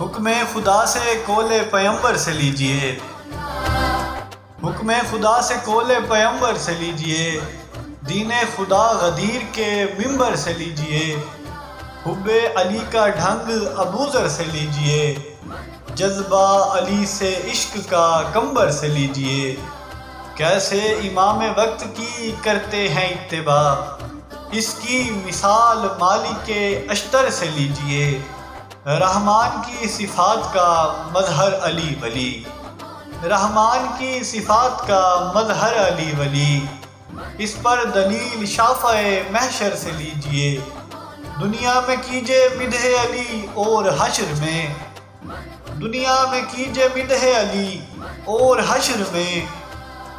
حکم خدا سے قول پیغمبر سے لیجئے، حکم خدا سے قول پیغمبر سے لیجئے، دین خدا غدیر کے منبر سے لیجئے، حب علی کا ڈھنگ ابوذر سے لیجئے، جذبہ علی سے عشق کا کمبر سے لیجئے، کیسے امام وقت کی کرتے ہیں اتباع، اس کی مثال مالک اشتر سے لیجئے، رحمان کی صفات کا مظہر علی ولی، رحمان کی صفات کا مظہر علی ولی، اس پر دلیل شافع محشر سے لیجئے، دنیا میں کیجئے مدح علی اور حشر میں، دنیا میں کیجئے مدح علی اور حشر میں،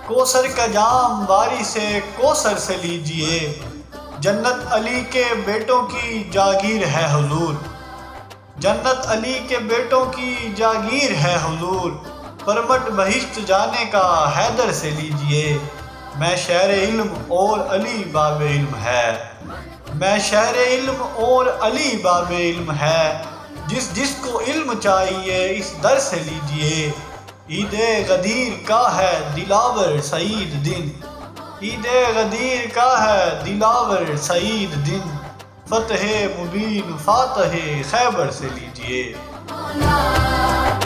کوثر کا جام واری سے کوثر سے لیجئے، جنت علی کے بیٹوں کی جاگیر ہے حضور، جنت علی کے بیٹوں کی جاگیر ہے حضور، پرمٹ بہشت جانے کا حیدر سے لیجئے، میں شہر علم اور علی باب علم ہے، میں شہر علم اور علی باب علم ہے، جس کو علم چاہیے اس در سے لیجئے، عید غدیر کا ہے دلاور سعید دن، عید غدیر کا ہے دلاور سعید دن، فتح مبین فاتح خیبر سے لیجئے۔